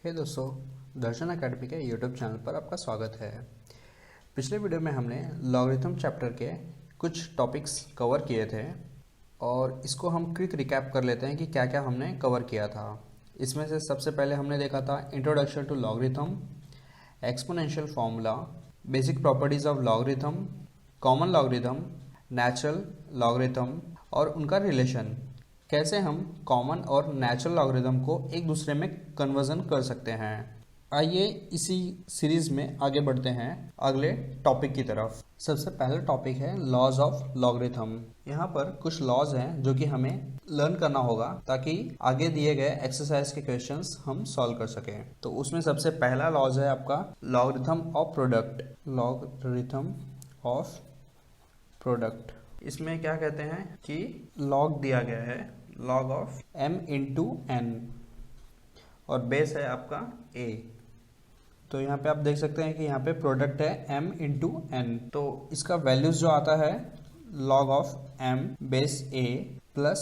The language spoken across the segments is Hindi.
हे दोस्तों, दर्शन अकेडमी के यूट्यूब चैनल पर आपका स्वागत है। पिछले वीडियो में हमने लॉगरिथम चैप्टर के कुछ टॉपिक्स कवर किए थे और इसको हम क्विक रिकैप कर लेते हैं कि क्या क्या हमने कवर किया था। इसमें से सबसे पहले हमने देखा था introduction to logarithm, exponential formula, basic properties of logarithm, common logarithm, natural logarithm और उनका रिलेशन, कैसे हम कॉमन और नेचुरल लॉगरिथम को एक दूसरे में कन्वर्जन कर सकते हैं। आइए इसी सीरीज में आगे बढ़ते हैं अगले टॉपिक की तरफ। सबसे पहला टॉपिक है लॉज ऑफ लॉगरिथम। यहाँ पर कुछ लॉज हैं जो कि हमें लर्न करना होगा ताकि आगे दिए गए एक्सरसाइज के क्वेश्चंस हम सॉल्व कर सकें। तो उसमें सबसे पहला लॉज है आपका logarithm of product. Logarithm of product, इसमें क्या कहते हैं कि लॉग दिया गया है, log of m into N और बेस है आपका a। तो यहाँ पे आप देख सकते हैं कि यहाँ पे प्रोडक्ट है m इंटू एन, तो इसका वैल्यूज जो आता है log of m base a plus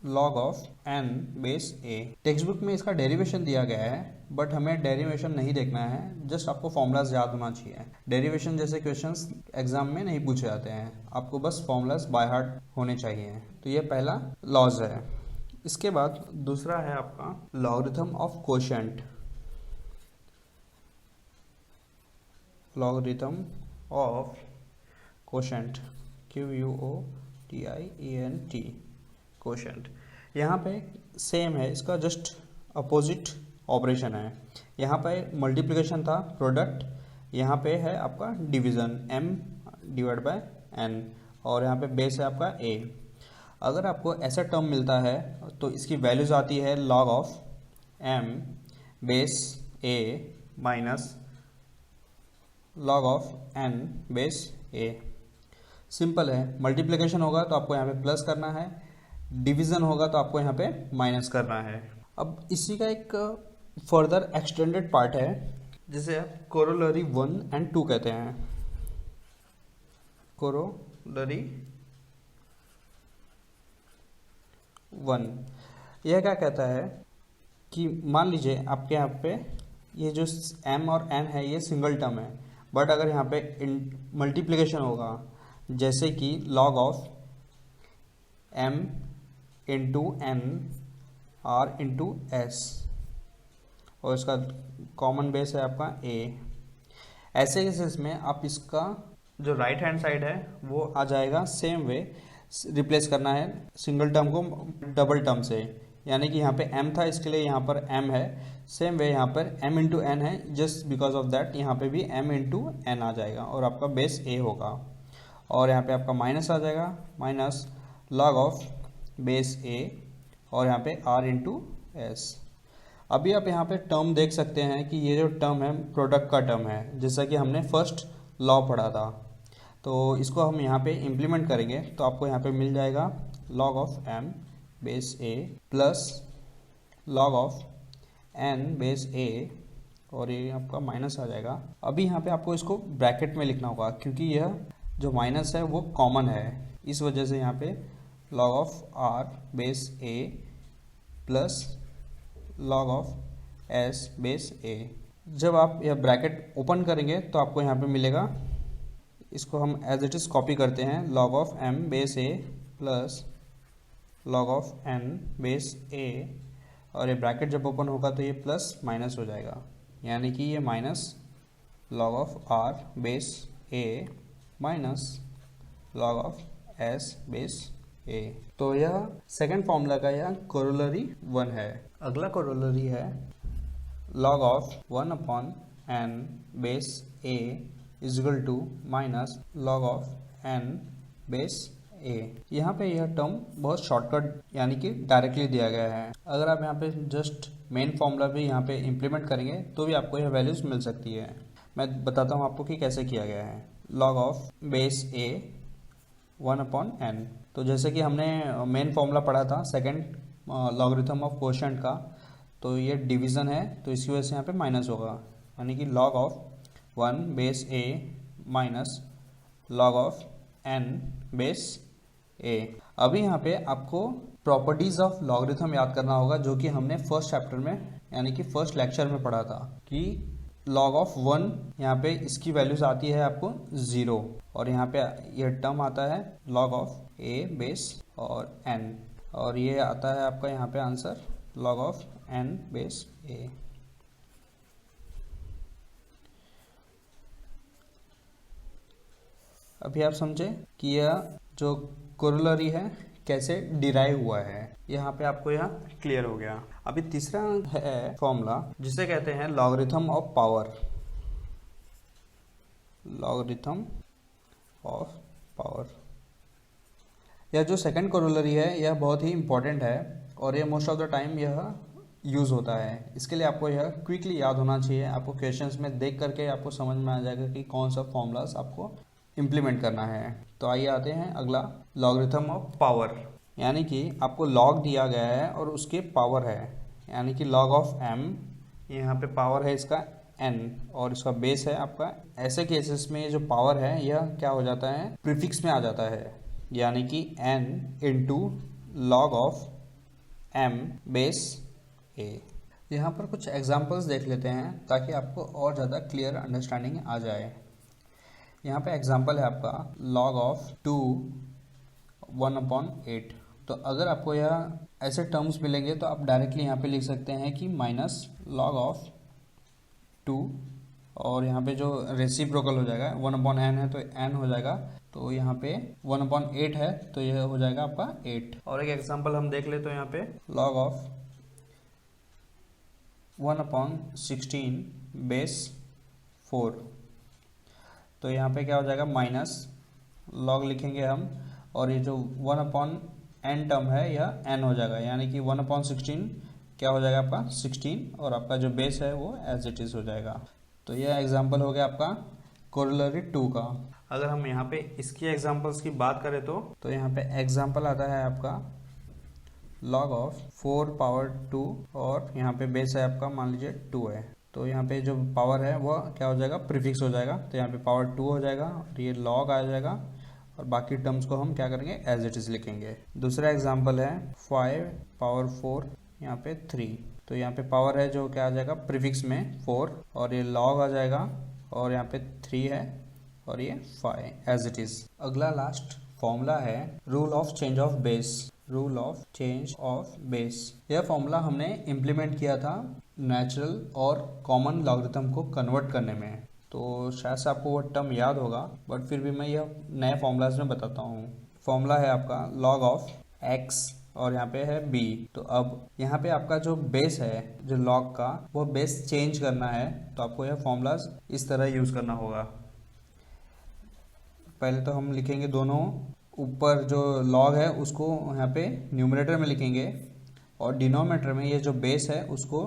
log of n base a। Text book में इसका डेरिवेशन दिया गया है बट हमें डेरिवेशन नहीं देखना है, जस्ट आपको फॉर्मूलाज याद होना चाहिए। डेरिवेशन जैसे क्वेश्चंस एग्जाम में नहीं पूछे जाते हैं, आपको बस फॉर्मूलाज बाय हार्ट होने चाहिए। तो ये पहला लॉज है। इसके बाद दूसरा है आपका logarithm of quotient. Logarithm of quotient, QUOTIENT, quotient. यहाँ पे सेम है, इसका जस्ट अपोजिट ऑपरेशन है। यहाँ पे मल्टीप्लिकेशन था प्रोडक्ट, यहाँ पे है आपका division m divide by n और यहाँ पे बेस है आपका a। अगर आपको ऐसा टर्म मिलता है तो इसकी वैल्यूज आती है log of m base a minus log of n base a। Simple है, मल्टीप्लिकेशन होगा तो आपको यहाँ पे प्लस करना है, डिवीज़न होगा तो आपको यहाँ पे माइनस करना है। अब इसी का एक फर्दर एक्सटेंडेड पार्ट है जिसे आप कोरोलरी 1 एंड 2 कहते हैं। कोरोलरी 1 यह क्या कहता है कि मान लीजिए आपके यहाँ पे ये जो m और n है ये सिंगल टर्म है, बट अगर यहाँ पे मल्टीप्लिकेशन होगा जैसे कि log of m into n r into s और इसका कॉमन बेस है आपका a। ऐसे केसेस में आप इसका जो राइट हैंड साइड है वो आ जाएगा सेम वे, रिप्लेस करना है सिंगल टर्म को डबल टर्म से, यानी कि यहाँ पे m था इसके लिए यहाँ पर m है, सेम वे यहाँ पर m इंटू एन है, जस्ट बिकॉज ऑफ दैट यहाँ पे भी m इंटू एन आ जाएगा और आपका बेस a होगा। और यहाँ पे आपका माइनस आ जाएगा, minus log of base a और यहाँ पे r इंटू एस। अभी आप यहाँ पे टर्म देख सकते हैं कि ये जो टर्म है प्रोडक्ट का टर्म है, जैसा कि हमने फर्स्ट लॉ पढ़ा था। तो इसको हम यहाँ पे इम्प्लीमेंट करेंगे तो आपको यहाँ पे मिल जाएगा log of m base a plus log of n base a और ये आपका माइनस आ जाएगा। अभी यहाँ पे आपको इसको ब्रैकेट में लिखना होगा क्योंकि यह जो माइनस है वो कॉमन है, इस वजह से यहाँ पे log of r base a plus log of s base a। जब आप यह ब्रैकेट ओपन करेंगे तो आपको यहाँ पे मिलेगा, इसको हम एज इट इज़ कॉपी करते हैं, log of m base a plus log of n base a और ये ब्रैकेट जब ओपन होगा तो ये प्लस माइनस हो जाएगा, यानी कि ये minus log of r base a minus log of s base a। तो यह सेकेंड फॉर्मूला का यह कोरोलरी 1 है। अगला कोरोलरी है log of 1 upon n base a is equal to minus log of n base a। यहाँ पे यह टर्म बहुत शॉर्टकट यानी कि डायरेक्टली दिया गया है। अगर आप यहाँ पे जस्ट मेन फॉर्मूला भी यहाँ पे इम्प्लीमेंट करेंगे तो भी आपको यह वैल्यूज मिल सकती है। मैं बताता हूँ आपको कि कैसे किया गया है। log of base a 1 upon n, तो जैसे कि हमने मेन फॉर्मूला पढ़ा था सेकेंड लॉगरिथम ऑफ कोशेंट का, तो ये डिवीज़न है तो इसकी वजह से यहाँ पे माइनस होगा, यानी कि log of 1 base a minus log of n base a। अभी यहाँ पे आपको प्रॉपर्टीज ऑफ लॉगरिथम याद करना होगा, जो कि हमने फर्स्ट चैप्टर में यानी कि फर्स्ट लेक्चर में पढ़ा था कि log ऑफ 1 यहाँ पे इसकी वैल्यूज आती है आपको 0 और यहाँ पे यह टर्म आता है log ऑफ a बेस और n और ये आता है आपका यहाँ पे answer log of n base a। अभी आप समझे कि यह जो कोरोलरी है कैसे डिराइव हुआ है, यहाँ पे आपको यह क्लियर हो गया। अभी तीसरा है फॉर्मूला जिसे कहते हैं logarithm of power. Logarithm of power, यह जो सेकंड कोरोलरी है यह बहुत ही इंपॉर्टेंट है और यह मोस्ट ऑफ द टाइम यह यूज़ होता है। इसके लिए आपको यह क्विकली याद होना चाहिए। आपको क्वेश्चंस में देख करके आपको समझ में आ जाएगा कि कौन सा फॉर्मूलाज आपको इम्प्लीमेंट करना है। तो आइए आते हैं अगला, लॉगरिथम ऑफ पावर, यानी कि आपको लॉग दिया गया है और उसके पावर है, यानी कि लॉग ऑफ m, यहाँ पे पावर है इसका n और इसका बेस है आपका। ऐसे केसेस में जो पावर है यह क्या हो जाता है, प्रीफिक्स में आ जाता है, यानी कि n into log of m base a। यहाँ पर कुछ एग्जांपल्स देख लेते हैं ताकि आपको और ज़्यादा क्लियर अंडरस्टैंडिंग आ जाए। यहाँ पे एग्जांपल है आपका log ऑफ 2 1/8। तो अगर आपको यह ऐसे टर्म्स मिलेंगे तो आप डायरेक्टली यहाँ पे लिख सकते हैं कि माइनस log ऑफ 2 और यहाँ पे जो रेसिप्रोकल हो जाएगा 1/n है तो n हो जाएगा, तो यहाँ पे 1/8 है तो यह हो जाएगा आपका 8। और एक एग्जांपल हम देख ले तो यहाँ पे log ऑफ 1/16 बेस 4, तो यहाँ पे क्या हो जाएगा माइनस लॉग लिखेंगे हम और ये जो 1/n टर्म है यह n हो जाएगा, यानी कि 1/16 क्या हो जाएगा आपका 16 और आपका जो बेस है वो एज इट इज़ हो जाएगा। तो यह एग्जांपल हो गया आपका कोरोलरी 2 का। अगर हम यहाँ पे इसकी एग्जांपल्स की बात करें तो यहाँ पे एग्जांपल आता है आपका log ऑफ 4/2 और यहाँ पे बेस है आपका मान लीजिए 2 है, तो यहाँ पे जो पावर है वो क्या हो जाएगा, प्रीफिक्स हो जाएगा, तो यहाँ पे पावर 2 हो जाएगा और ये लॉग आ जाएगा और बाकी टर्म्स को हम क्या करेंगे, एज इट इज़ लिखेंगे। दूसरा एग्जांपल है 5/4 यहाँ पे 3, तो यहाँ पे पावर है जो क्या आ जाएगा प्रीफिक्स में 4 और ये लॉग आ जाएगा और यहाँ पे 3 है और ये 5 एज इट इज़। अगला लास्ट फॉर्मूला है rule of change of base. Rule of change of base, यह फॉर्मूला हमने इम्प्लीमेंट किया था नेचुरल और कॉमन लॉगरिथम को कन्वर्ट करने में, तो शायद से आपको वो टर्म याद होगा, बट फिर भी मैं यह नए फॉर्मूलाज में बताता हूँ। फॉर्मूला है आपका log ऑफ x और यहाँ पे है b। तो अब यहाँ पे आपका जो बेस है जो log का वो बेस चेंज करना है, तो आपको यह फॉर्मूलाज इस तरह यूज़ करना होगा। पहले तो हम लिखेंगे दोनों, ऊपर जो log है उसको यहाँ पे न्यूमरेटर में लिखेंगे और डिनोमिनेटर में ये जो बेस है उसको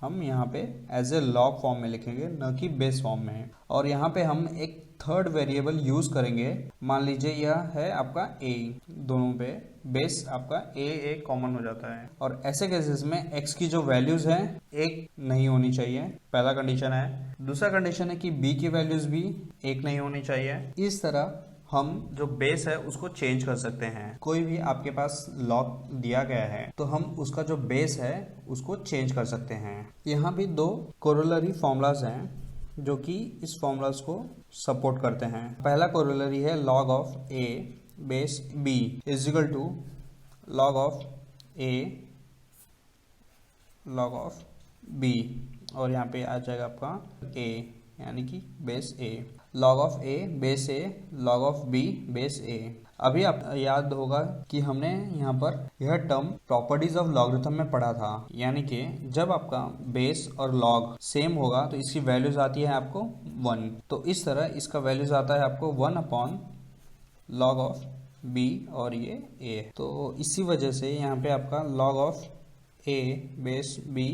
हम यहाँ पे एज ए लॉग फॉर्म में लिखेंगे, न कि बेस फॉर्म में। और यहाँ पे हम एक थर्ड वेरिएबल यूज करेंगे, मान लीजिए यह है आपका a, दोनों पे बेस आपका a कॉमन हो जाता है और ऐसे केसेस में x की जो वैल्यूज हैं एक नहीं होनी चाहिए, पहला कंडीशन है। दूसरा कंडीशन है कि b की वैल्यूज भी एक नहीं होनी चाहिए। इस तरह हम जो बेस है उसको चेंज कर सकते हैं। कोई भी आपके पास लॉग दिया गया है तो हम उसका जो बेस है उसको चेंज कर सकते हैं। यहाँ भी दो कोरोलरी फॉर्मूलाज हैं जो कि इस फॉर्मूलाज को सपोर्ट करते हैं। पहला कोरोलरी है log of a base b is equal to log of a log of b और यहाँ पे आ जाएगा आपका a यानी कि base a, log of a base a log of b base a। अभी आप याद होगा कि हमने यहाँ पर यह टर्म प्रॉपर्टीज ऑफ लॉगरिथम में पढ़ा था, यानी कि जब आपका बेस और लॉग सेम होगा तो इसकी वैल्यूज आती है आपको 1, तो इस तरह इसका वैल्यूज आता है आपको 1/log ऑफ b और ये a। तो इसी वजह से यहाँ पे आपका log of a base b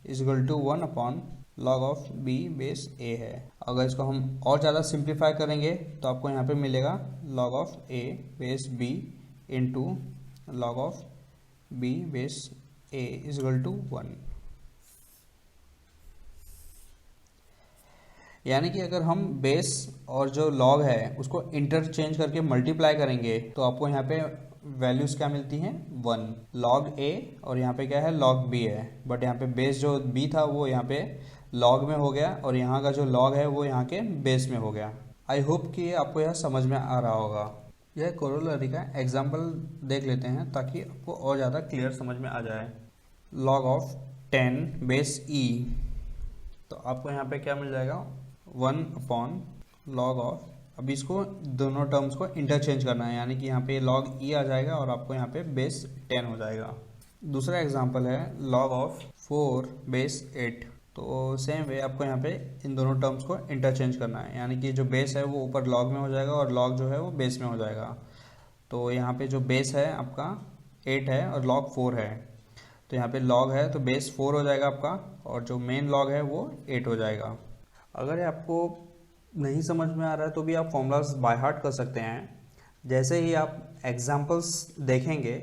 is equal to 1/log of b base a है। अगर इसको हम और ज़्यादा सिंप्लीफाई करेंगे तो आपको यहाँ पे मिलेगा log of a base b into log of b base a is equal to 1। यानी कि अगर हम बेस और जो log है उसको इंटरचेंज करके मल्टीप्लाई करेंगे तो आपको यहाँ पे वैल्यूज़ क्या मिलती हैं 1 log a, और यहाँ पे क्या है log b है, बट यहाँ पे बेस जो b था वो यहाँ पे log में हो गया और यहाँ का जो log है वो यहाँ के बेस में हो गया। आई होप कि आपको यह समझ में आ रहा होगा। यह कोरोलरी का एग्जाम्पल देख लेते हैं ताकि आपको और ज़्यादा क्लियर समझ में आ जाए। log ऑफ 10 बेस e, तो आपको यहाँ पे क्या मिल जाएगा 1 अपॉन log ऑफ, अब इसको दोनों टर्म्स को इंटरचेंज करना है, यानी कि यहाँ पे log e आ जाएगा और आपको यहाँ पे बेस 10 हो जाएगा। दूसरा एग्जांपल है log ऑफ 4 बेस 8, तो सेम वे आपको यहाँ पे इन दोनों टर्म्स को इंटरचेंज करना है, यानी कि जो बेस है वो ऊपर log में हो जाएगा और log जो है वो बेस में हो जाएगा। तो यहाँ पे जो बेस है आपका 8 है और log 4 है, तो यहाँ पे log है तो बेस 4 हो जाएगा आपका, और जो मेन log है वो 8 हो जाएगा। अगर ये आपको नहीं समझ में आ रहा है तो भी आप फॉर्मूलाज बाय हार्ट कर सकते हैं। जैसे ही आप एग्जांपल्स देखेंगे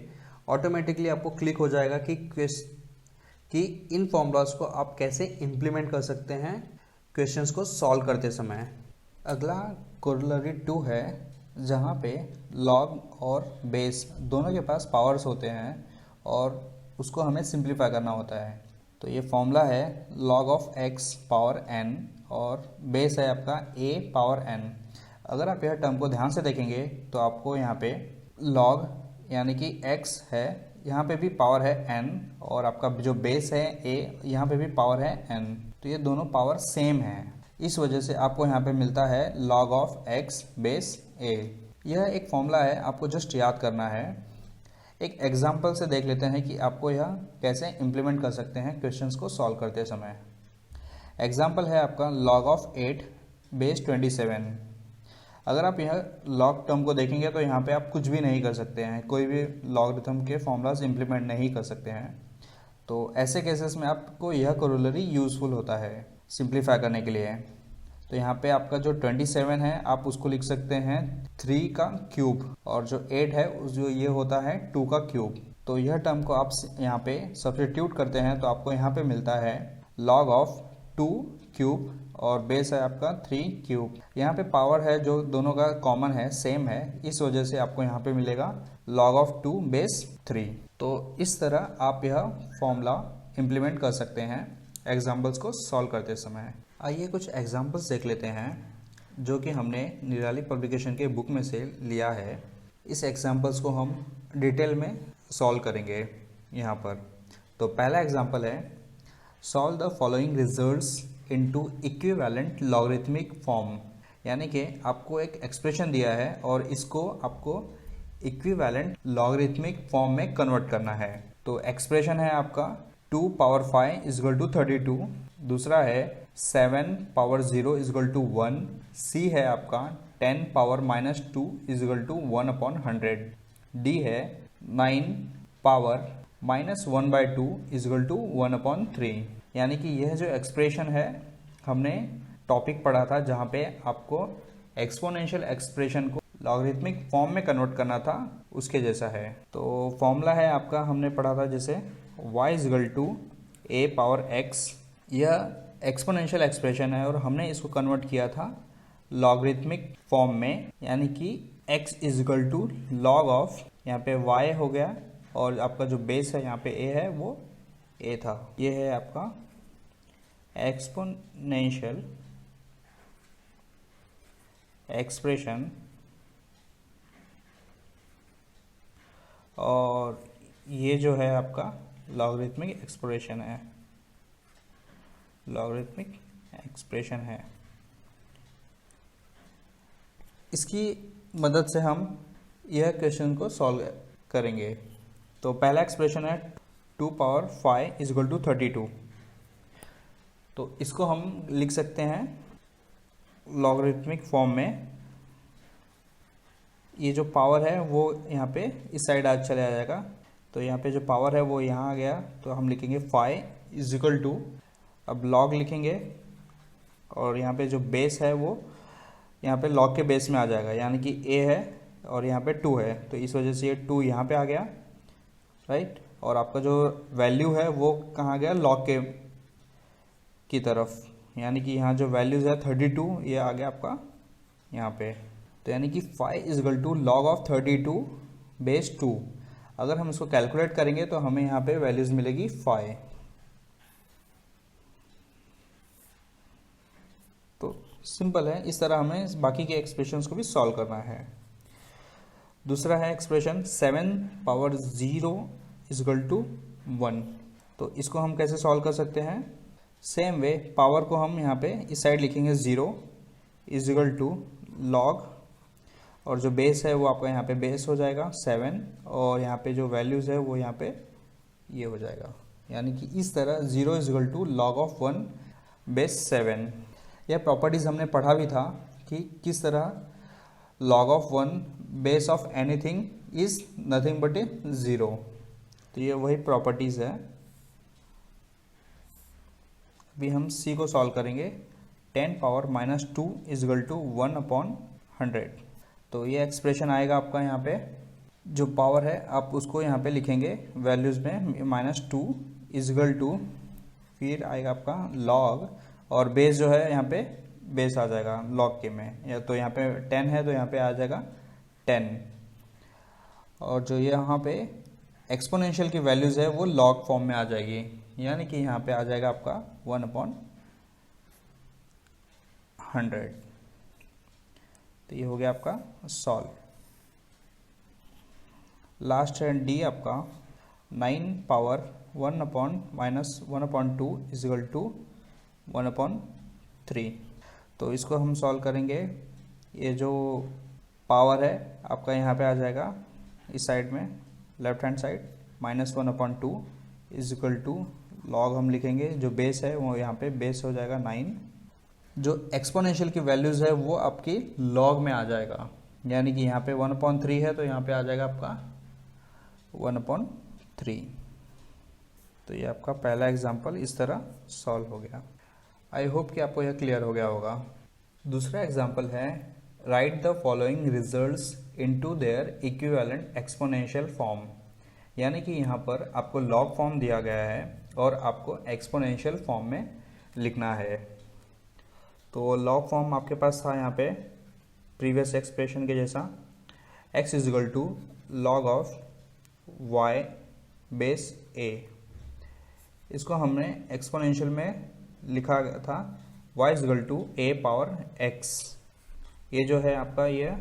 ऑटोमेटिकली आपको क्लिक हो जाएगा कि इन फॉर्मूलाज को आप कैसे इम्प्लीमेंट कर सकते हैं क्वेश्चंस को सॉल्व करते समय। अगला कोरोलरी 2 है, जहाँ पे लॉग और बेस दोनों के पास पावर्स होते हैं और उसको हमें सिंप्लीफाई करना होता है। तो ये फॉर्मूला है log of x power n और बेस है आपका a पावर n। अगर आप यह टर्म को ध्यान से देखेंगे तो आपको यहाँ पे log यानी कि x है, यहाँ पे भी पावर है n, और आपका जो बेस है a, यहाँ पे भी पावर है n, तो ये दोनों पावर सेम है। इस वजह से आपको यहाँ पे मिलता है log of x base a। यह एक फॉर्मूला है, आपको जस्ट याद करना है। एक एग्जाम्पल से देख लेते हैं कि आपको यह कैसे इम्प्लीमेंट कर सकते हैं क्वेश्चंस को सॉल्व करते समय। एग्जाम्पल है आपका log ऑफ 8 बेस 27। अगर आप यह log टर्म को देखेंगे तो यहाँ पे आप कुछ भी नहीं कर सकते हैं, कोई भी लॉगरिथम के फॉर्मूलाज इम्प्लीमेंट नहीं कर सकते हैं। तो ऐसे केसेस में आपको यह कोरोलरी यूज़फुल होता है सिंप्लीफाई करने के लिए। तो यहाँ पे आपका जो 27 है आप उसको लिख सकते हैं 3 का क्यूब, और जो 8 है जो ये होता है 2 का क्यूब। तो यह टर्म को आप यहाँ पे सब्स्टिट्यूट करते हैं तो आपको यहाँ पे मिलता है log ऑफ 2 क्यूब और बेस है आपका 3 क्यूब। यहाँ पे पावर है जो दोनों का कॉमन है, सेम है, इस वजह से आपको यहाँ पे मिलेगा log ऑफ 2 बेस 3। तो इस तरह आप यह फॉर्मूला इम्प्लीमेंट कर सकते हैं एग्जाम्पल्स को सॉल्व करते समय। आइए कुछ एग्जाम्पल्स देख लेते हैं जो कि हमने निराली पब्लिकेशन के बुक में से लिया है। इस एग्जाम्पल्स को हम डिटेल में सॉल्व करेंगे यहाँ पर। तो पहला एग्जाम्पल है solve the following results into equivalent logarithmic form, यानी कि आपको एक एक्सप्रेशन दिया है और इसको आपको इक्विवेलेंट लॉगरिथमिक फॉर्म में कन्वर्ट करना है। तो एक्सप्रेशन है आपका 2 पावर 5 इज इक्वल टू 32, दूसरा है 7 power 0 is equal to 1, C है आपका 10 power minus 2 is equal to 1 upon 100, D है 9 power minus 1/2 is equal to 1 upon 3। यानी कि यह जो एक्सप्रेशन है हमने टॉपिक पढ़ा था जहाँ पे आपको एक्सपोनेंशियल एक्सप्रेशन को लॉगरिथमिक फॉर्म में कन्वर्ट करना था, उसके जैसा है। तो फॉर्मूला है आपका हमने पढ़ा था जैसे y is equal to a power x, यह एक्सपोनेंशियल एक्सप्रेशन है और हमने इसको कन्वर्ट किया था लॉगरिथमिक फॉर्म में, यानी कि x is equal to log of, यहाँ पे y हो गया और आपका जो बेस है यहाँ पे a है वो a था। ये है आपका एक्सपोनेंशियल एक्सप्रेशन, और ये जो है आपका लॉगरिथमिक एक्सप्रेशन है, लॉगरिथमिक एक्सप्रेशन है। इसकी मदद से हम यह क्वेश्चन को सॉल्व करेंगे। तो पहला एक्सप्रेशन है 2 पावर 5 इज इक्वल टू 32, तो इसको हम लिख सकते हैं लॉगरिथमिक फॉर्म में। ये जो पावर है वो यहाँ पे इस साइड आज चला जाएगा, तो यहाँ पे जो पावर है वो यहाँ आ गया, तो हम लिखेंगे 5 इज इक्वल टू, अब लॉग लिखेंगे और यहाँ पे जो बेस है वो यहाँ पे लॉग के बेस में आ जाएगा, यानी कि a है और यहाँ पे 2 है, तो इस वजह से ये 2 यहाँ पे आ गया, राइट। और आपका जो वैल्यू है वो कहाँ गया, लॉग के की तरफ, यानी कि यहाँ जो वैल्यूज़ है 32 ये आ गया आपका यहाँ पे। तो यानी कि 5 is equal to log of 32 base 2। अगर हम इसको कैलकुलेट करेंगे तो हमें यहाँ पे वैल्यूज़ मिलेगी 5। तो सिंपल है, इस तरह हमें बाकी के एक्सप्रेशंस को भी सॉल्व करना है। दूसरा है एक्सप्रेशन 7 पावर 0 इजकल टू 1। तो इसको हम कैसे सॉल्व कर सकते हैं? सेम वे, पावर को हम यहाँ पे इस साइड लिखेंगे 0 इजकल टू लॉग, और जो बेस है वो आपका यहाँ पे बेस हो जाएगा 7, और यहाँ पे जो वैल्यूज़ है वो यहाँ पे ये हो जाएगा, यानी कि इस तरह 0 is equal to log of 1 base 7। यह प्रॉपर्टीज़ हमने पढ़ा भी था कि किस तरह log of 1 base of anything is nothing but a 0। तो ये वही प्रॉपर्टीज़ है। अभी हम C को सॉल्व करेंगे। 10 पावर माइनस 2 इजगल टू 1/100। तो ये एक्सप्रेशन आएगा आपका यहाँ पे, जो पावर है आप उसको यहाँ पे लिखेंगे वैल्यूज़ में -2 इजगल टू, फिर आएगा आपका लॉग, और बेस जो है यहाँ पे बेस आ जाएगा लॉग के में, या तो यहाँ पे 10 है तो यहाँ पे आ जाएगा 10, और जो ये यहाँ पे एक्सपोनेंशियल की वैल्यूज़ है वो लॉग फॉर्म में आ जाएगी, यानी कि यहाँ पे आ जाएगा आपका 1/100। तो ये हो गया आपका सॉल्व। लास्ट है डी आपका 9 पावर 1/-1/2 इजगल टू 1/3। तो इसको हम सॉल्व करेंगे। ये जो पावर है आपका यहाँ पे आ जाएगा इस साइड में, left hand side, -1/2 is equal to log हम लिखेंगे, जो बेस है वो यहाँ पे बेस हो जाएगा 9। जो एक्सपोनेंशियल की वैल्यूज़ है वो आपकी लॉग में आ जाएगा, यानी कि यहाँ पे 1/3 है तो यहाँ पे आ जाएगा आपका 1/3। तो ये आपका पहला एग्जाम्पल इस तरह सॉल्व हो गया। आई होप कि आपको यह क्लियर हो गया होगा। दूसरा एग्जाम्पल है right the following results into their equivalent exponential form, यानी कि यहाँ पर आपको लॉग फॉर्म दिया गया है और आपको एक्सपोनेंशियल फॉर्म में लिखना है। तो लॉग फॉर्म आपके पास था यहाँ पे प्रीवियस एक्सप्रेशन के जैसा, x is equal to log of y base a। इसको हमने एक्सपोनेंशियल में लिखा गया था y is equal to a power x। ये जो है आपका ये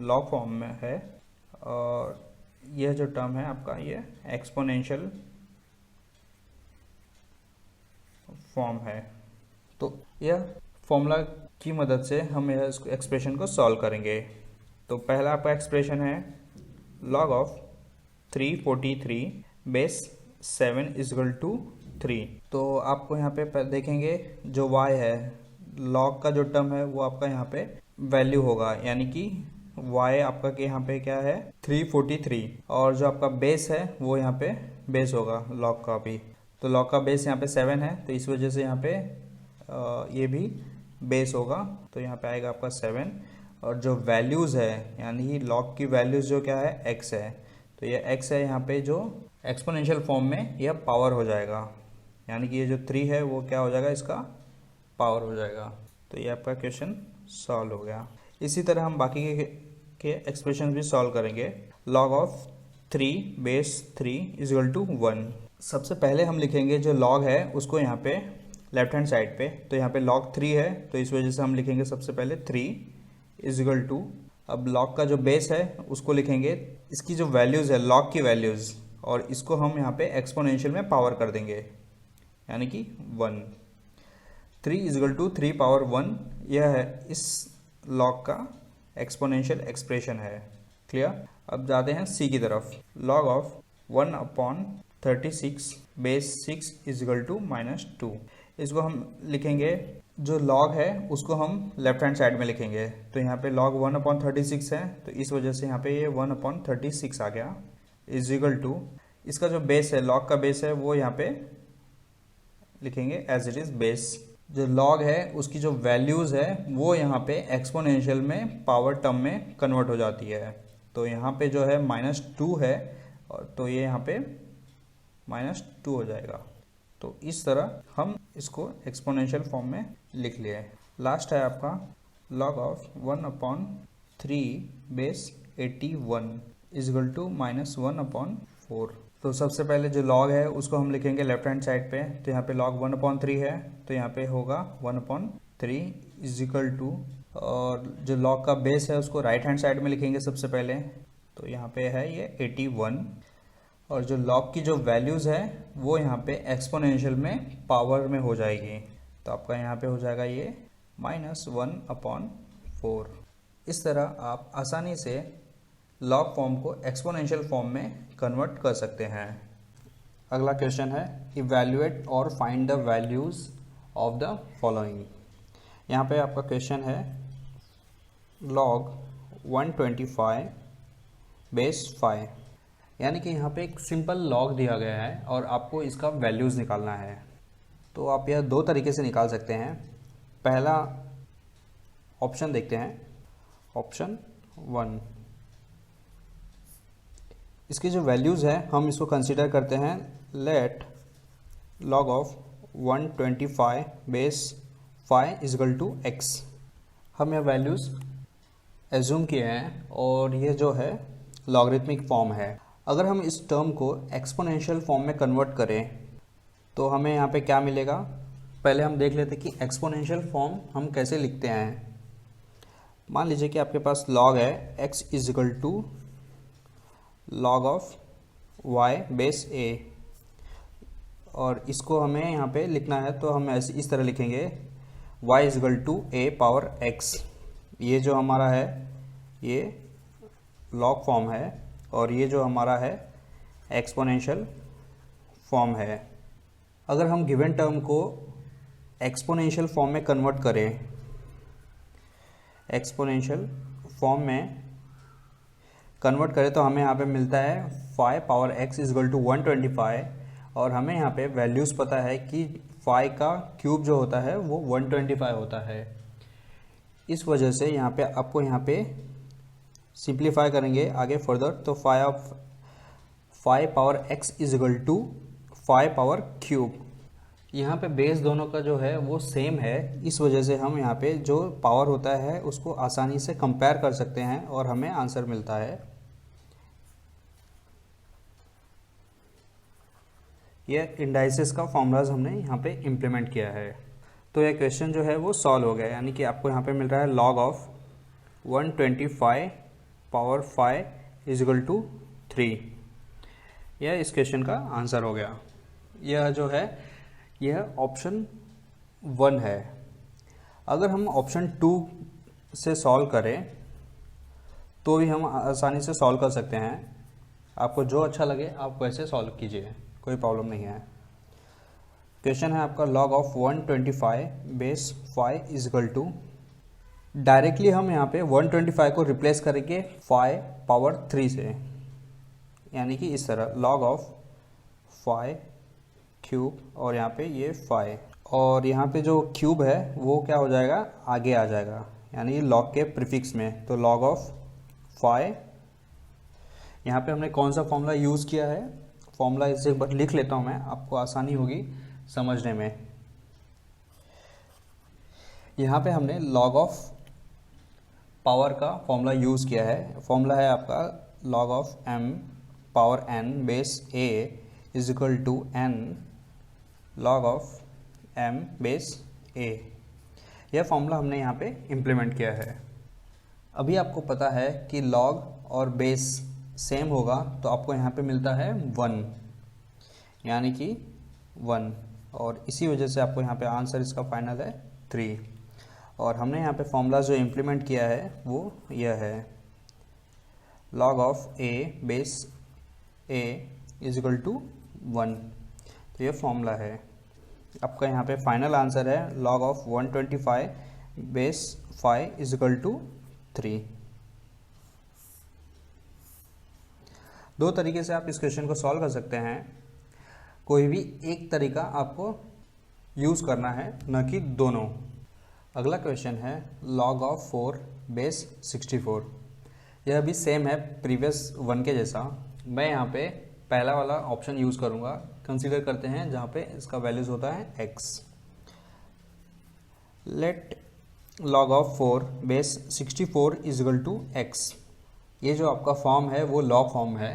लॉग फॉर्म में है, और यह जो टर्म है आपका ये एक्सपोनेंशियल फॉर्म है। तो यह फॉर्मूला की मदद से हम यह एक्सप्रेशन को सॉल्व करेंगे। तो पहला आपका एक्सप्रेशन है log of 343 base 7 is equal to 3। तो आपको यहाँ पे देखेंगे जो y है, लॉग का जो टर्म है वो आपका यहाँ पे वैल्यू होगा, यानी कि y आपका के यहाँ पे क्या है 343, और जो आपका बेस है वो यहाँ पे बेस होगा लॉग का भी। तो लॉग का बेस यहाँ पे 7 है, तो इस वजह से यहाँ पे ये भी बेस होगा, तो यहाँ पे आएगा आपका 7। और जो वैल्यूज़ है यानी लॉग की वैल्यूज़ जो क्या है x है, तो ये x है यहाँ पे जो एक्सपोनेंशियल फॉर्म में यह पावर हो जाएगा, यानी कि ये जो 3 है वो क्या हो जाएगा, इसका पावर हो जाएगा। तो ये आपका क्वेश्चन सॉल्व हो गया। इसी तरह हम बाकी के एक्सप्रेशन भी सॉल्व करेंगे। Log of 3 base 3 is equal to 1। सबसे पहले हम लिखेंगे जो लॉग है उसको यहाँ पे लेफ्ट हैंड साइड पे, तो यहाँ पे लॉग 3 है तो इस वजह से हम लिखेंगे सबसे पहले 3 इजगल टू, अब लॉग का जो बेस है उसको लिखेंगे, इसकी जो वैल्यूज़ है लॉग की वैल्यूज़, और इसको हम यहाँ पे एक्सपोनेंशियल में पावर कर देंगे, यानी कि 1। 3 इजगल टू 3 पावर 1, यह है इस लॉग का एक्सपोनेंशियल एक्सप्रेशन है। क्लियर। अब जाते हैं सी की तरफ। Log of 1/36 base 6 is equal to -2। इसको हम लिखेंगे, जो लॉग है उसको हम लेफ्ट हैंड साइड में लिखेंगे, तो यहाँ पे लॉग 1/36 है तो इस वजह से यहाँ पे ये 1/36 आ गया, इजगल टू इसका जो बेस है लॉग का बेस है वो यहाँ पे लिखेंगे एज इट इज़ बेस। जो लॉग है उसकी जो वैल्यूज़ है वो यहाँ पे एक्सपोनेंशियल में पावर टर्म में कन्वर्ट हो जाती है, तो यहाँ पे जो है -2 है, और तो ये यहाँ पे -2 हो जाएगा। तो इस तरह हम इसको एक्सपोनेंशियल फॉर्म में लिख लिए। लास्ट है आपका log of 1/3 base 81। Is equal to -1/4। तो सबसे पहले जो लॉग है उसको हम लिखेंगे लेफ्ट हैंड साइड पे, तो यहाँ पे लॉग 1/3 है, तो यहाँ पे होगा 1/3 इजिकल टू, और जो लॉग का बेस है उसको राइट हैंड साइड में लिखेंगे सबसे पहले, तो यहाँ पे है ये 81, और जो लॉग की जो वैल्यूज़ है वो यहाँ पे एक्सपोनेंशियल में पावर में हो जाएगी, तो आपका यहाँ पे हो जाएगा ये -1/4। इस तरह आप आसानी से लॉग फॉर्म को एक्सपोनेंशियल फॉर्म में कन्वर्ट कर सकते हैं। अगला क्वेश्चन है इवैल्यूएट और find the values of the following. यहाँ पे आपका क्वेश्चन है log 125 बेस 5, यानी कि यहाँ पे एक सिंपल लॉग दिया गया है और आपको इसका वैल्यूज़ निकालना है। तो आप यह दो तरीके से निकाल सकते हैं। पहला ऑप्शन देखते हैं, ऑप्शन 1। इसकी जो वैल्यूज़ है हम इसको कंसीडर करते हैं let log of 125 base 5 is equal to x। हम यह वैल्यूज़ एज्यूम किए हैं और ये जो है लॉगरिथमिक फॉर्म है। अगर हम इस टर्म को एक्सपोनेंशियल फॉर्म में कन्वर्ट करें तो हमें यहाँ पे क्या मिलेगा। पहले हम देख लेते हैं कि एक्सपोनेंशियल फॉर्म हम कैसे लिखते हैं। मान लीजिए कि आपके पास लॉग है x is equal to log of y base a, और इसको हमें यहाँ पे लिखना है तो हम ऐसे इस तरह लिखेंगे y is equal to a power x। ये जो हमारा है ये लॉग फॉर्म है और ये जो हमारा है एक्सपोनेंशियल फॉर्म है। अगर हम गिवन टर्म को एक्सपोनेंशियल फॉर्म में कन्वर्ट करें, एक्सपोनेंशियल फॉर्म में कन्वर्ट करें तो हमें यहाँ पे मिलता है 5 पावर x इजगल टू 125, और हमें यहाँ पे वैल्यूज़ पता है कि 5 का क्यूब जो होता है वो 125 होता है। इस वजह से यहाँ पे आपको यहाँ पे सिंप्लीफाई करेंगे आगे फर्दर, तो 5 power x is equal to 5 power cube. यहाँ पे बेस दोनों का जो है वो सेम है, इस वजह से हम यहाँ पे जो पावर होता है उसको आसानी से कंपेयर कर सकते हैं और हमें आंसर मिलता है। यह इंडाइसिस का फॉर्मूलाज हमने यहाँ पे इम्प्लीमेंट किया है। तो यह क्वेश्चन जो है वो सॉल्व हो गया, यानी कि आपको यहाँ पे मिल रहा है log of 125 power 5 is equal to 3। यह इस क्वेश्चन का आंसर हो गया। यह जो है यह ऑप्शन 1 है। अगर हम ऑप्शन 2 से सॉल्व करें तो भी हम आसानी से सॉल्व कर सकते हैं। आपको जो अच्छा लगे आप वैसे सॉल्व कीजिए, कोई प्रॉब्लम नहीं है। क्वेश्चन है आपका log of 125 base 5 is equal to, directly हम यहाँ पे 125 को रिप्लेस करेंगे 5 पावर 3 से, यानी कि इस तरह log ऑफ 5 क्यूब और यहाँ पे ये 5, और यहाँ पे जो क्यूब है वो क्या हो जाएगा आगे आ जाएगा, यानी log के प्रीफिक्स में। तो log ऑफ 5, यहाँ पे हमने कौन सा फॉर्मूला यूज़ किया है, फॉर्मूला इसे बस लिख लेता हूँ मैं, आपको आसानी होगी समझने में। यहाँ पे हमने log ऑफ पावर का फॉर्मूला यूज़ किया है। फॉर्मूला है आपका log of m power n base a is equal to n log of m base a। यह फॉर्मूला हमने यहाँ पे इम्प्लीमेंट किया है। अभी आपको पता है कि log और बेस सेम होगा तो आपको यहाँ पे मिलता है 1, यानी कि 1, और इसी वजह से आपको यहाँ पे आंसर इसका फाइनल है 3। और हमने यहाँ पे फॉर्मूला जो इम्प्लीमेंट किया है वो यह है log of a base a is equal to 1। तो ये फॉर्मूला है आपका। यहाँ पे फाइनल आंसर है log of 125 base 5 is equal to 3। दो तरीके से आप इस क्वेश्चन को सॉल्व कर सकते हैं, कोई भी एक तरीका आपको यूज़ करना है, न कि दोनों। अगला क्वेश्चन है log ऑफ 4 बेस 64। यह भी सेम है प्रीवियस 1 के जैसा। मैं यहाँ पे पहला वाला ऑप्शन यूज़ करूँगा, कंसीडर करते हैं जहाँ पे इसका वैल्यूज़ होता है x। Let log of 4 base 64 is equal to x। ये जो आपका फॉर्म है वो लॉग फॉर्म है।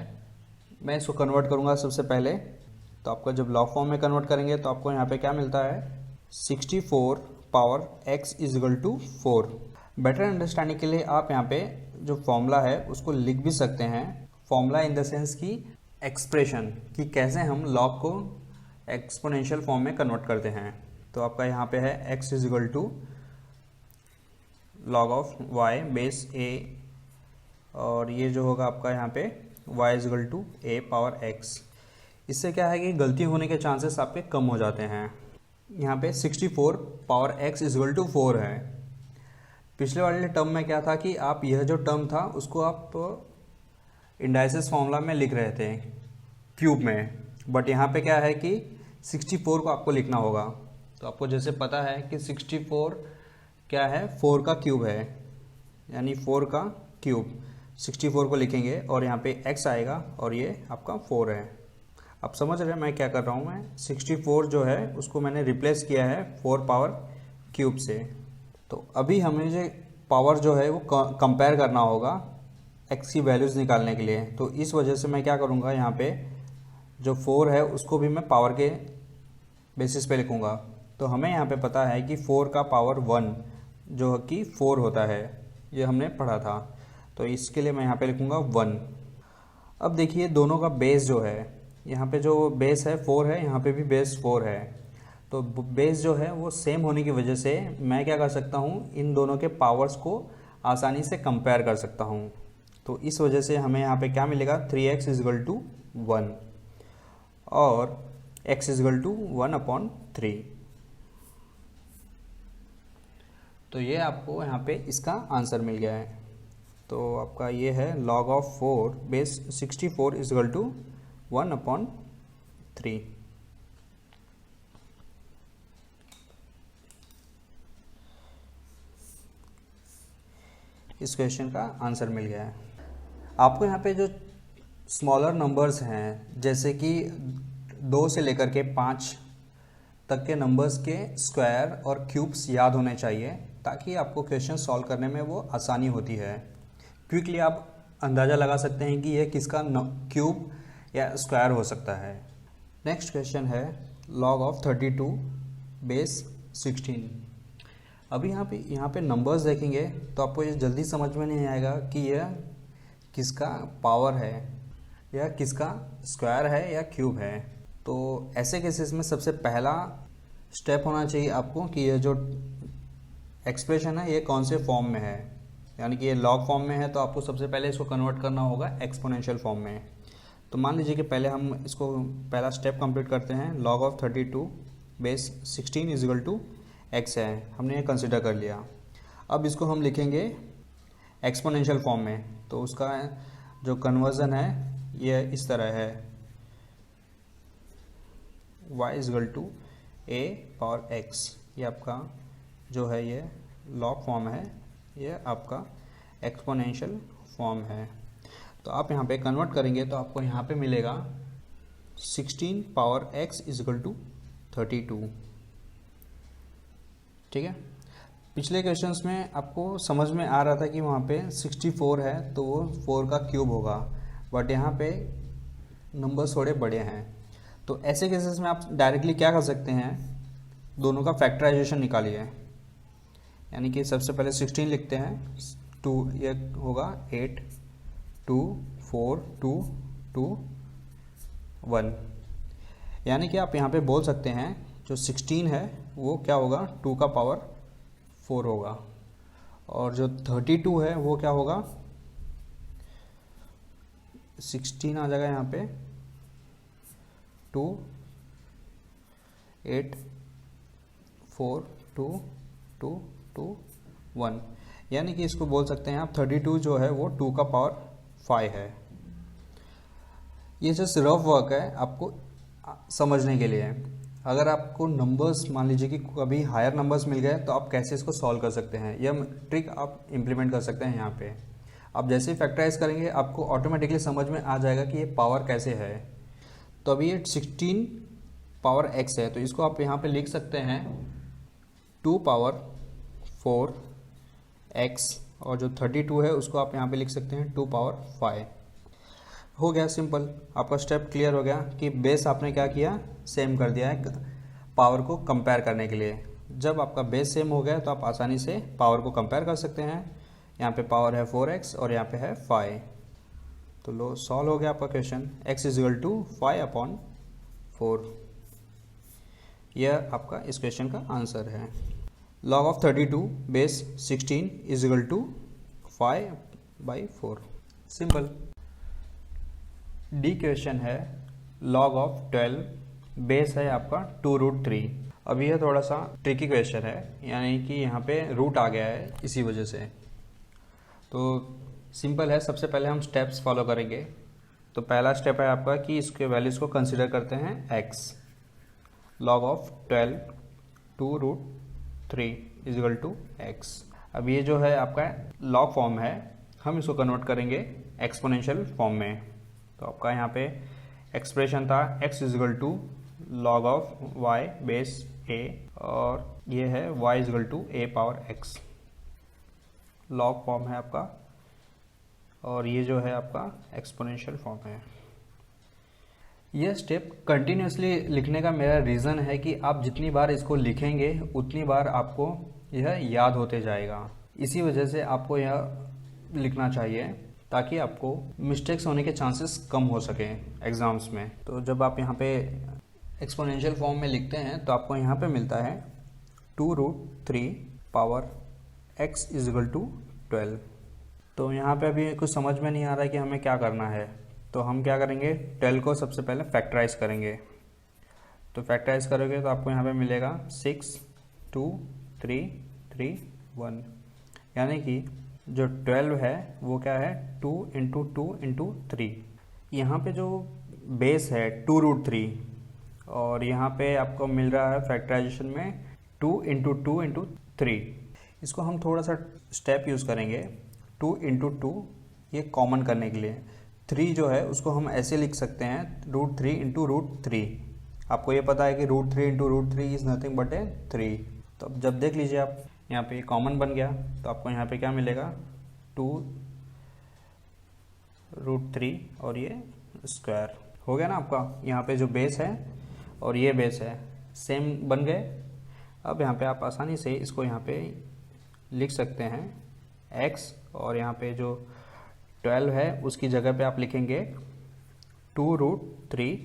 मैं इसको कन्वर्ट करूँगा सबसे पहले। तो आपका जब लॉग फॉर्म में कन्वर्ट करेंगे तो आपको यहाँ पे क्या मिलता है, 64 power x is equal to 4। Better understanding के लिए आप यहाँ पे जो फॉर्मूला है उसको लिख भी सकते हैं। फॉर्मूला इन द सेंस की एक्सप्रेशन, कि कैसे हम लॉग को एक्सपोनेंशियल फॉर्म में कन्वर्ट करते हैं। तो आपका यहाँ पे है x is equal to log of y base a, और ये जो होगा आपका यहाँ पे y is equal to a power x। इससे क्या है कि गलती होने के चांसेस आपके कम हो जाते हैं। यहाँ पे 64 power x is equal to 4 है। पिछले वाले टर्म में क्या था कि आप यह जो टर्म था उसको आप इंडाइसिस फॉर्मूला में लिख रहे थे क्यूब में, बट यहाँ पे क्या है कि 64 को आपको लिखना होगा। तो आपको जैसे पता है कि 64 क्या है, 4 का क्यूब है, यानी 4 का क्यूब 64 को लिखेंगे और यहाँ पे x आएगा और ये आपका 4 है। आप समझ रहे हैं मैं क्या कर रहा हूँ, मैं 64 जो है उसको मैंने रिप्लेस किया है 4 पावर क्यूब से। तो अभी हमें जो पावर जो है वो कंपेयर करना होगा x की वैल्यूज़ निकालने के लिए। तो इस वजह से मैं क्या करूँगा, यहाँ पे जो 4 है उसको भी मैं पावर के बेसिस पे लिखूँगा। तो हमें यहाँ पे पता है कि 4 का पावर 1 जो कि 4 होता है, ये हमने पढ़ा था। तो इसके लिए मैं यहाँ पे लिखूँगा 1। अब देखिए दोनों का बेस जो है, यहाँ पे जो बेस है 4 है, यहाँ पे भी बेस 4 है। तो बेस जो है वो सेम होने की वजह से मैं क्या कर सकता हूँ, इन दोनों के पावर्स को आसानी से कंपेयर कर सकता हूँ। तो इस वजह से हमें यहाँ पे क्या मिलेगा, 3x इज इक्वल टू 1 और x इज इक्वल टू 1/3। तो ये आपको यहाँ पे इसका आंसर मिल गया है। तो आपका ये है log of 4 base 64 is equal to 1/3। इस क्वेश्चन का आंसर मिल गया है। आपको यहाँ पे जो स्मॉलर नंबर्स हैं, जैसे कि 2 से लेकर के 5 तक के नंबर्स के स्क्वायर और क्यूब्स याद होने चाहिए, ताकि आपको क्वेश्चन सॉल्व करने में वो आसानी होती है। क्विकली आप अंदाज़ा लगा सकते हैं कि यह किसका क्यूब या स्क्वायर हो सकता है। नेक्स्ट क्वेश्चन है log ऑफ 32 बेस 16। अभी यहाँ पे नंबर्स देखेंगे तो आपको ये जल्दी समझ में नहीं आएगा कि यह किसका पावर है या किसका स्क्वायर है या क्यूब है। तो ऐसे केसेस में सबसे पहला स्टेप होना चाहिए आपको कि यह जो एक्सप्रेशन है ये कौन से फॉर्म में है, यानी कि ये लॉग फॉर्म में है तो आपको सबसे पहले इसको कन्वर्ट करना होगा एक्सपोनेंशियल फॉर्म में। तो मान लीजिए कि पहले हम इसको पहला स्टेप कंप्लीट करते हैं। log of 32 base 16 is equal to x है, हमने ये कंसिडर कर लिया। अब इसको हम लिखेंगे एक्सपोनेंशियल फॉर्म में। तो उसका जो कन्वर्जन है ये इस तरह है, y is equal to a power x। ये आपका जो है ये लॉग फॉर्म है, ये आपका एक्सपोनेंशियल फॉर्म है। तो आप यहाँ पे कन्वर्ट करेंगे तो आपको यहाँ पे मिलेगा 16 power x is equal to 32। ठीक है, पिछले क्वेश्चंस में आपको समझ में आ रहा था कि वहाँ पे 64 है तो वो 4 का क्यूब होगा, बट यहाँ पे नंबर्स थोड़े बड़े हैं। तो ऐसे केसेस में आप डायरेक्टली क्या कर सकते हैं, दोनों का फैक्टराइजेशन निकालिए। यानी कि सबसे पहले 16 लिखते हैं, 2 ये होगा 8 2 4 2 2 1। यानी कि आप यहाँ पे बोल सकते हैं जो 16 है वो क्या होगा, 2 का पावर 4 होगा, और जो 32 है वो क्या होगा, 16 आ जाएगा यहाँ पे 2 8 4 2 2 2 1। यानी कि इसको बोल सकते हैं आप 32 जो है वो 2 का पावर 5 है। ये जस्ट रफ वर्क है आपको समझने के लिए। अगर आपको नंबर्स मान लीजिए कि कभी हायर नंबर्स मिल गए तो आप कैसे इसको सॉल्व कर सकते हैं, यह ट्रिक आप इम्प्लीमेंट कर सकते हैं। यहाँ पे आप जैसे ही फैक्टराइज करेंगे आपको ऑटोमेटिकली समझ में आ जाएगा कि ये पावर कैसे है। तो अभी ये 16 पावर x है तो इसको आप यहाँ पे लिख सकते हैं 2 पावर 4 x और जो 32 है उसको आप यहाँ पे लिख सकते हैं 2 पावर 5। हो गया सिंपल, आपका स्टेप क्लियर हो गया कि बेस आपने क्या किया, सेम कर दिया है पावर को कंपेयर करने के लिए। जब आपका बेस सेम हो गया तो आप आसानी से पावर को कंपेयर कर सकते हैं। यहाँ पे पावर है 4x और यहाँ पे है 5, तो लो सॉल्व हो गया आपका question. x is equal to 5/4, यह आपका इस क्वेश्चन का आंसर है। log of 32 base 16 is equal to 5/4, simple. D question है log ऑफ 12 बेस है आपका 2√3। अब यह थोड़ा सा ट्रिकी क्वेश्चन है, यानी कि यहाँ पे रूट आ गया है इसी वजह से। तो सिंपल है, सबसे पहले हम स्टेप्स फॉलो करेंगे। तो पहला स्टेप है आपका कि इसके वैल्यूज़ को कंसिडर करते हैं x। log of 12 2√3 is equal to x। अब ये जो है आपका लॉग फॉर्म है, हम इसको कन्वर्ट करेंगे एक्सपोनेंशियल फॉर्म में। तो आपका यहाँ पे एक्सप्रेशन था x is equal to log of y base a, और ये है y is equal to a power x। Log form है आपका, और ये जो है आपका एक्सपोनेंशियल फॉर्म है। यह स्टेप कंटिन्यूसली लिखने का मेरा रीज़न है कि आप जितनी बार इसको लिखेंगे उतनी बार आपको यह याद होते जाएगा। इसी वजह से आपको यह लिखना चाहिए ताकि आपको मिस्टेक्स होने के चांसेस कम हो सकें एग्ज़ाम्स में। तो जब आप यहाँ पे एक्सपोनेंशियल फॉर्म में लिखते हैं तो आपको यहाँ पे मिलता है 2√3 power x is equal to 12। तो यहाँ पे अभी कुछ समझ में नहीं आ रहा है कि हमें क्या करना है। तो हम क्या करेंगे, 12 को सबसे पहले फैक्टराइज करेंगे। तो फैक्टराइज करोगे तो आपको यहाँ पे मिलेगा 6 2 3 3 1, यानी कि जो 12 है वो क्या है 2 इंटू 2 इंटू 3। यहाँ पे जो बेस है 2√3, और यहाँ पे आपको मिल रहा है फैक्टराइजेशन में 2 इंटू 2 इंटू 3। इसको हम थोड़ा सा स्टेप यूज़ करेंगे 2 इंटू 2 ये कॉमन करने के लिए। 3 जो है उसको हम ऐसे लिख सकते हैं √3 इंटू √3। आपको ये पता है कि √3 इंटू √3 इज़ नथिंग बट ए 3। तो अब जब देख लीजिए आप यहाँ पे कॉमन बन गया तो आपको यहाँ पे क्या मिलेगा 2√3 और ये स्क्वायर हो गया ना आपका। यहाँ पे जो बेस है और ये बेस है सेम बन गए। अब यहाँ पे आप आसानी से इसको यहाँ पे लिख सकते हैं x, और यहाँ पे जो 12 है उसकी जगह पे आप लिखेंगे 2√3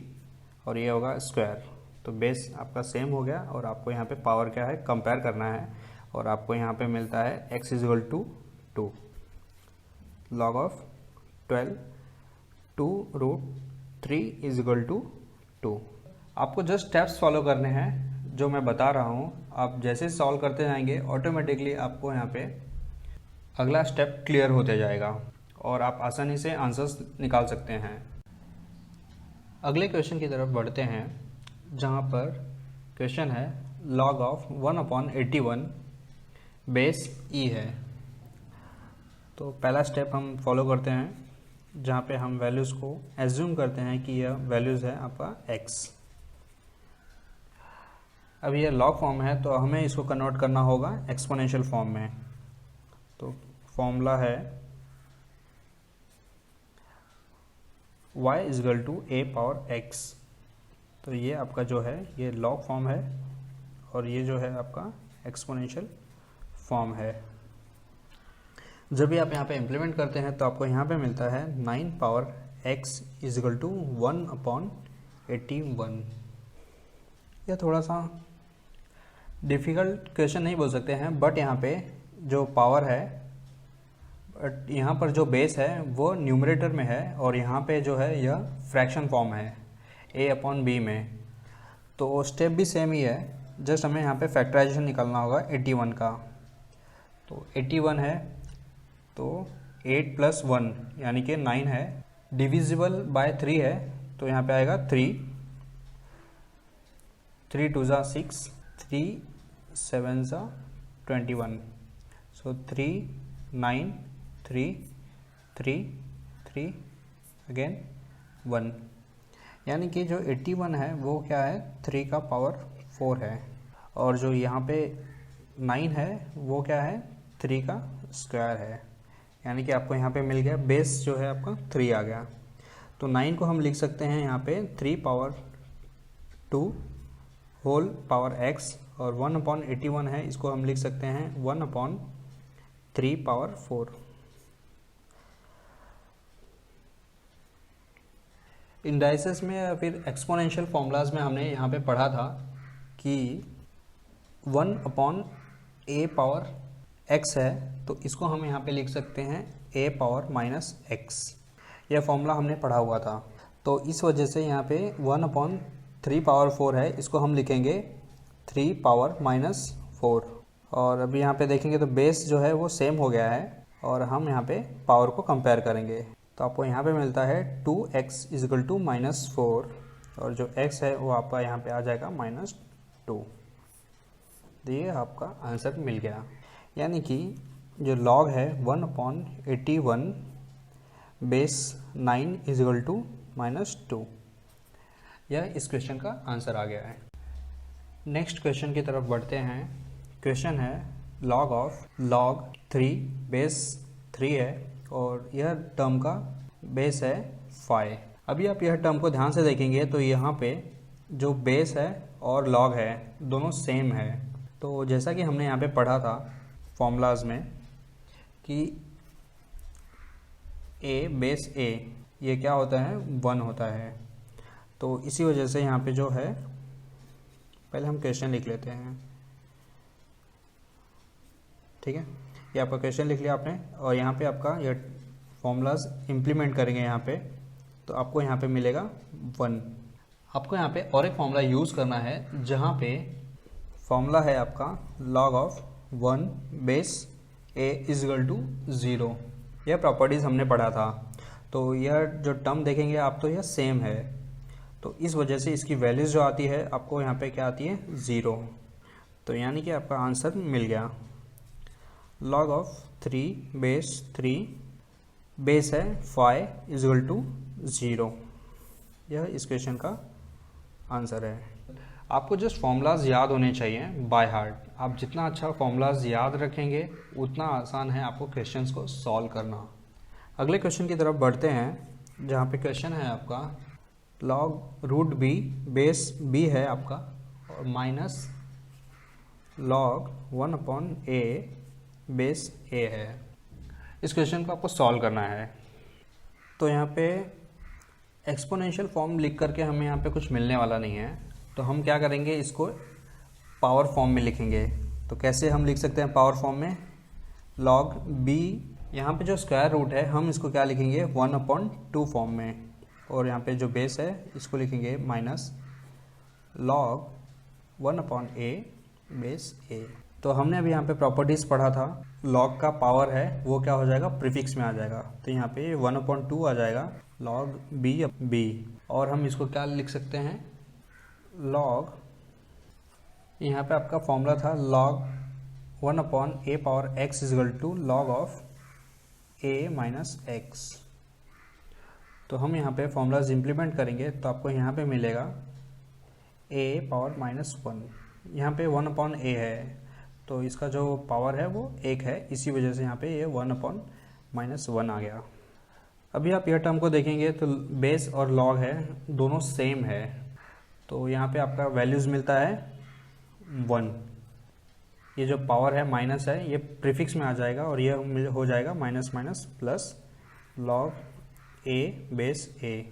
और ये होगा स्क्वायर। तो बेस आपका सेम हो गया, और आपको यहाँ पे पावर क्या है कंपेयर करना है, और आपको यहाँ पे मिलता है x is equal to 2। log of 12 2√3 is equal to 2। आपको जस्ट स्टेप्स फॉलो करने हैं जो मैं बता रहा हूँ। आप जैसे सॉल्व करते जाएंगे ऑटोमेटिकली आपको यहाँ पे अगला स्टेप क्लियर होते जाएगा और आप आसानी से आंसर्स निकाल सकते हैं। अगले क्वेश्चन की तरफ बढ़ते हैं, जहाँ पर क्वेश्चन है log ऑफ 1/81 बेस e है। तो पहला स्टेप हम फॉलो करते हैं, जहाँ पे हम वैल्यूज़ को एज्यूम करते हैं कि यह वैल्यूज़ है आपका x। अब ये लॉग फॉर्म है तो हमें इसको कन्वर्ट करना होगा एक्सपोनेंशियल फॉर्म में। तो फॉर्मूला है y is equal to a power x। तो ये आपका जो है ये लॉग फॉर्म है, और ये जो है आपका एक्सपोनेंशियल फॉर्म है। जब भी आप यहाँ पे इम्प्लीमेंट करते हैं तो आपको यहाँ पे मिलता है 9 power x is equal to 1/81। यह थोड़ा सा डिफ़िकल्ट क्वेश्चन नहीं बोल सकते हैं, बट यहाँ पे जो पावर है, बट यहाँ पर जो बेस है वो न्यूमरेटर में है, और यहाँ पे जो है यह फ्रैक्शन फॉर्म है a/b में। तो स्टेप भी सेम ही है, जस्ट हमें यहाँ पे फैक्टराइजेशन निकालना होगा 81 का। तो 81 है तो 8 + 1 यानी कि 9 है, डिविजिबल बाय 3 है, तो यहाँ पे आएगा 3 2 = 6, 3 7 = 21। सो 3 9 3 3 3 अगेन 1, यानी कि जो 81 है वो क्या है 3 का पावर 4 है, और जो यहाँ पे 9 है वो क्या है 3 का स्क्वायर है, यानी कि आपको यहाँ पे मिल गया बेस जो है आपका 3 आ गया। तो 9 को हम लिख सकते हैं यहाँ पे 3 पावर 2 होल पावर x, और 1/81 है, इसको हम लिख सकते हैं 1/3 पावर 4। इंडाइसेस में या फिर एक्सपोनेंशियल फॉर्मूलाज में हमने यहाँ पे पढ़ा था कि 1/a पावर x है, तो इसको हम यहाँ पे लिख सकते हैं a पावर -x। यह फॉर्मूला हमने पढ़ा हुआ था, तो इस वजह से यहाँ पे 1/3 पावर 4 है, इसको हम लिखेंगे 3 पावर -4। और अभी यहाँ पे देखेंगे तो बेस जो है वो सेम हो गया है, और हम यहाँ पे पावर को कंपेयर करेंगे तो आपको यहाँ पे मिलता है 2x = -4, और जो x है वो आपका यहाँ पे आ जाएगा -2। ये आपका आंसर मिल गया, यानी कि जो लॉग है 1/81 बेस 9 = -2, यह इस क्वेश्चन का आंसर आ गया है। नेक्स्ट क्वेश्चन की तरफ बढ़ते हैं। क्वेश्चन है log 3 बेस 3 है, और यह टर्म का बेस है 5। अभी आप यह टर्म को ध्यान से देखेंगे तो यहाँ पे जो बेस है और लॉग है दोनों सेम है। तो जैसा कि हमने यहाँ पे पढ़ा था फॉर्मूलाज में कि a बेस a ये क्या होता है 1 होता है, तो इसी वजह से यहाँ पे जो है, पहले हम क्वेश्चन लिख लेते हैं, ठीक है। ये आपका क्वेश्चन लिख लिया आपने, और यहाँ पे आपका ये फॉर्मूलाज इम्प्लीमेंट करेंगे यहाँ पे, तो आपको यहाँ पे मिलेगा 1। आपको यहाँ पे और एक फॉर्मूला यूज़ करना है, जहाँ पे फॉर्मूला है आपका log 1 बेस a = 0। यह प्रॉपर्टीज़ हमने पढ़ा था, तो यह जो टर्म देखेंगे आप तो यह सेम है, तो इस वजह से इसकी वैल्यूज़ जो आती है आपको यहाँ पे क्या आती है 0। तो यानी कि आपका आंसर मिल गया। log 3 बेस 3 बेस है 5 = 0, यह इस क्वेश्चन का आंसर है। आपको जस्ट फॉर्मूलाज याद होने चाहिए बाय हार्ट। आप जितना अच्छा फॉर्मूलाज याद रखेंगे उतना आसान है आपको क्वेश्चंस को सॉल्व करना। अगले क्वेश्चन की तरफ बढ़ते हैं, जहाँ पे क्वेश्चन है आपका log √b बेस b है आपका, और minus log 1/a base a है। इस क्वेश्चन को आपको सॉल्व करना है। तो यहाँ पे एक्सपोनेंशियल फॉर्म लिख करके हमें यहाँ पे कुछ मिलने वाला नहीं है, तो हम क्या करेंगे, इसको पावर फॉर्म में लिखेंगे। तो कैसे हम लिख सकते हैं पावर फॉर्म में, log b, यहाँ पे जो स्क्वायर रूट है हम इसको क्या लिखेंगे 1/2 फॉर्म में, और यहाँ पे जो बेस है इसको लिखेंगे minus log 1/a base a। तो हमने अभी यहाँ पे प्रॉपर्टीज़ पढ़ा था, log का पावर है वो क्या हो जाएगा प्रीफिक्स में आ जाएगा, तो यहाँ पे 1/2 आ जाएगा log b, और हम इसको क्या लिख सकते हैं log, यहाँ पे आपका फॉर्मूला था log 1/a power x = log a - x। तो हम यहाँ पे फॉर्मूलाज इम्प्लीमेंट करेंगे तो आपको यहाँ पे मिलेगा a पावर -1, यहाँ पे 1/a है, तो इसका जो पावर है वो 1 है, इसी वजह से यहाँ पे ये 1/-1 आ गया। अभी आप यह टर्म को देखेंगे तो बेस और लॉग है दोनों सेम है, तो यहाँ पे आपका वैल्यूज़ मिलता है 1। ये जो पावर है माइनस है ये प्रीफिक्स में आ जाएगा, और ये हो जाएगा minus minus plus log a base a।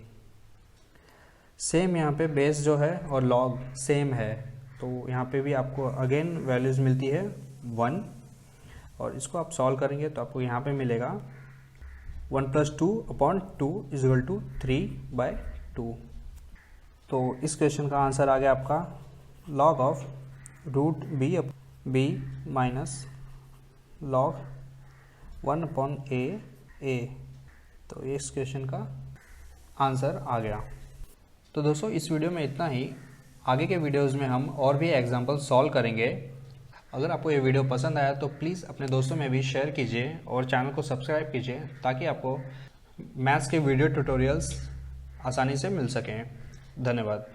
Same यहाँ पे बेस जो है और लॉग सेम है, तो यहाँ पे भी आपको अगेन वैल्यूज़ मिलती है 1, और इसको आप सॉल्व करेंगे तो आपको यहाँ पे मिलेगा 1 + 2/2 = 3/2। तो इस क्वेश्चन का आंसर आ गया आपका log √b minus log 1/a। तो इस क्वेश्चन का आंसर आ गया। तो दोस्तों इस वीडियो में इतना ही। आगे के वीडियोस में हम और भी एग्जाम्पल सॉल्व करेंगे। अगर आपको ये वीडियो पसंद आया तो प्लीज़ अपने दोस्तों में भी शेयर कीजिए और चैनल को सब्सक्राइब कीजिए, ताकि आपको मैथ्स के वीडियो ट्यूटोरियल्स आसानी से मिल सकें। धन्यवाद।